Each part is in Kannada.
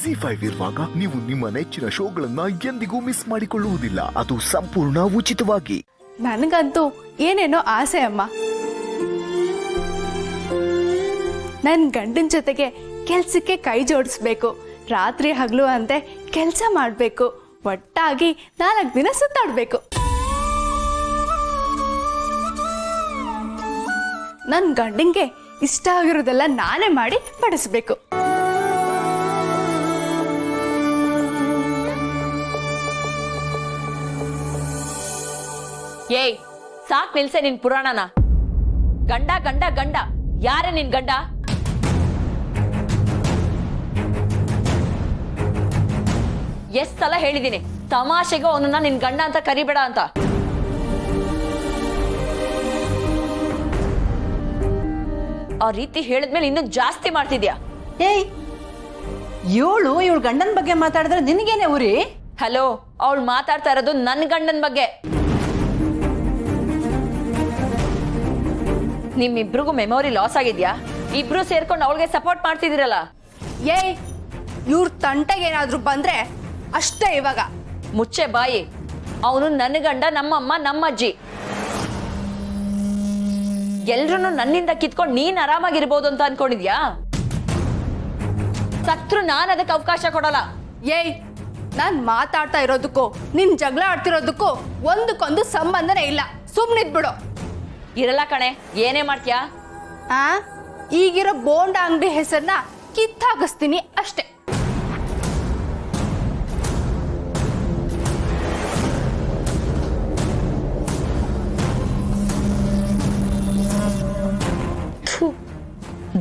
ZEE5 ಇರುವಾಗ ನೀವು ನಿಮ್ಮ ನೆಚ್ಚಿನ ಶೋಗಳನ್ನ ಎಂದಿಗೂ ಮಿಸ್ ಮಾಡಿಕೊಳ್ಳುವುದಿಲ್ಲ. ಅದು ಸಂಪೂರ್ಣ ಉಚಿತವಾಗಿ. ನನಗಂತೂ ಏನೇನೋ ಆಸೆ ಅಮ್ಮ. ನನ್ನ ಗಂಡನ ಜೊತೆಗೆ ಕೆಲ್ಸಕ್ಕೆ ಕೈ ಜೋಡಿಸ್ಬೇಕು, ರಾತ್ರಿ ಹಗಲು ಅಂತೆ ಕೆಲಸ ಮಾಡಬೇಕು, ಒಟ್ಟಾಗಿ 4 ದಿನ ಸುತ್ತಾಡ್ಬೇಕು. ನನ್ನ ಗಂಡಂಗೆ ಇಷ್ಟ ಆಗಿರೋದೆಲ್ಲ ನಾನೇ ಮಾಡಿ ಬಡಿಸ್ಬೇಕು. ಏಯ್, ಸಾಕ್ ನಿಲ್ಸೆ ನಿನ್ ಪುರಾಣನ. ಗಂಡ ಗಂಡ ಗಂಡ ಯಾರೇ ನಿನ್ ಗಂಡ? ಎಷ್ಟ್ ಸಲ ಹೇಳಿದೀನಿ ತಮಾಷೆಗೆ ಅವನನ್ನ ನಿನ್ ಗಂಡ ಅಂತ ಕರಿಬೇಡ ಅಂತ. ಆ ರೀತಿ ಹೇಳಿದ್ಮೇಲೆ ಇನ್ನೂ ಜಾಸ್ತಿ ಮಾಡ್ತಿದ್ಯಾ. ಏಯ್, ಇವಳು ಗಂಡನ ಬಗ್ಗೆ ಮಾತಾಡಿದ್ರೆ ನಿನಗೇನೆ ಉರಿ? ಹಲೋ, ಅವಳು ಮಾತಾಡ್ತಾ ಇರೋದು ನನ್ ಗಂಡನ ಬಗ್ಗೆ. ನಿಮ್ಮಿಬ್ರಿಗೂ ಮೆಮೊರಿ ಲಾಸ್ ಆಗಿದ್ಯಾ? ಇಬ್ರು ಸೇರ್ಕೊಂಡು ಅವಳಿಗೆ ಸಪೋರ್ಟ್ ಮಾಡ್ತಿದ್ದೀರಲ್ಲ. ಏಯ್, ಇವ್ರ ತಂಟೆಗೇನಾದ್ರೂ ಬಂದ್ರೆ ಅಷ್ಟೇ. ಇವಾಗ ಮುಚ್ಚೆ ಬಾಯಿ. ಅವನು ನನ್ನ ಗಂಡ, ನಮ್ಮಮ್ಮ, ನಮ್ಮಜ್ಜಿ. ಎಲ್ರು ನನ್ನಿಂದ ಕಿತ್ಕೊಂಡು ನೀನ್ ಆರಾಮಾಗಿರ್ಬೋದು ಅಂತ ಅನ್ಕೊಂಡಿದ್ಯಾ? ಸತ್ರು ನಾನು ಅದಕ್ಕೆ ಅವಕಾಶ ಕೊಡಲ್ಲ. ಏಯ್, ನಾನ್ ಮಾತಾಡ್ತಾ ಇರೋದಕ್ಕೂ ನಿನ್ ಜಗಳ ಆಡ್ತಿರೋದಕ್ಕೂ ಒಂದಕ್ಕೊಂದು ಸಂಬಂಧನೇ ಇಲ್ಲ. ಸುಮ್ನಿದ್ಬಿಡು. ಇರಲ್ಲ ಕಣೆ, ಏನೇ ಮಾಡ್ತೀಯಾ? ಈಗಿರೋ ಬೋಂಡ ಅಂಗಡಿ ಹೆಸರನ್ನ ಕಿತ್ತಾಕಿಸ್ತೀನಿ ಅಷ್ಟೇ.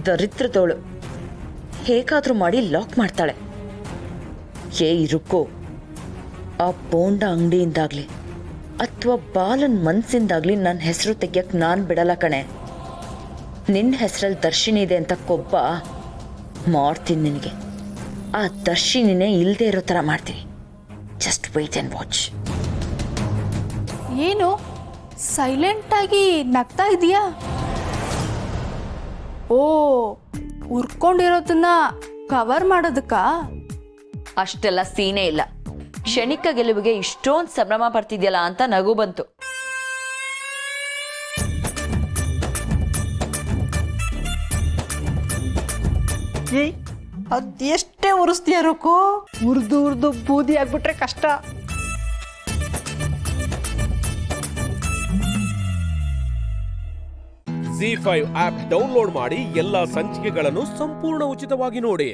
ದರಿದ್ರದವಳು ಹೇಗಾದ್ರೂ ಮಾಡಿ ಲಾಕ್ ಮಾಡ್ತಾಳೆ. ಏ ಇರುಕೋ, ಆ ಬೋಂಡ ಅಂಗಡಿಯಿಂದಾಗ್ಲಿ ಅಥವಾ ಬಾಲನ್ ಮನ್ಸಿಂದಾಗ್ಲಿ ನನ್ನ ಹೆಸರು ತೆಗಿಯಕ್ ನಾನು ಬಿಡಲ್ಲ ಕಣೆ. ನಿನ್ನ ಹೆಸರಲ್ಲಿ ದರ್ಶಿನಿ ಇದೆ ಅಂತ ಕೊಬ್ಬ ಮಾಡ್ತೀನಿ ನಿನಗೆ. ಆ ದರ್ಶಿನಿನೇ ಇಲ್ಲದೆ ಇರೋ ಥರ ಮಾಡ್ತೀನಿ. Just wait and watch. ಏನು ಸೈಲೆಂಟ್ ಆಗಿ ನಗ್ತಾ ಇದೀಯಾ? ಓ, ಉರ್ಕೊಂಡಿರೋದನ್ನ ಕವರ್ ಮಾಡೋದಕ್ಕ? ಅಷ್ಟೆಲ್ಲ ಸೀನೇ ಇಲ್ಲ. ಕ್ಷಣಿಕ ಗೆಲುವಿಗೆ ಇಷ್ಟೊಂದು ಸಂಭ್ರಮ ಪಡ್ತಿದ್ಯಲ್ಲ ಅಂತ ನಗು ಬಂತು. ಏಯ್, ಅದೆಷ್ಟೇ ಉರಿಸ್ತೀಯ ರುಕು? ಉರ್ದು ಬೂದಿ ಆಗ್ಬಿಟ್ರೆ ಕಷ್ಟ. ZEE5 ಆಪ್ ಡೌನ್ಲೋಡ್ ಮಾಡಿ ಎಲ್ಲಾ ಸಂಚಿಕೆಗಳನ್ನು ಸಂಪೂರ್ಣ ಉಚಿತವಾಗಿ ನೋಡಿ.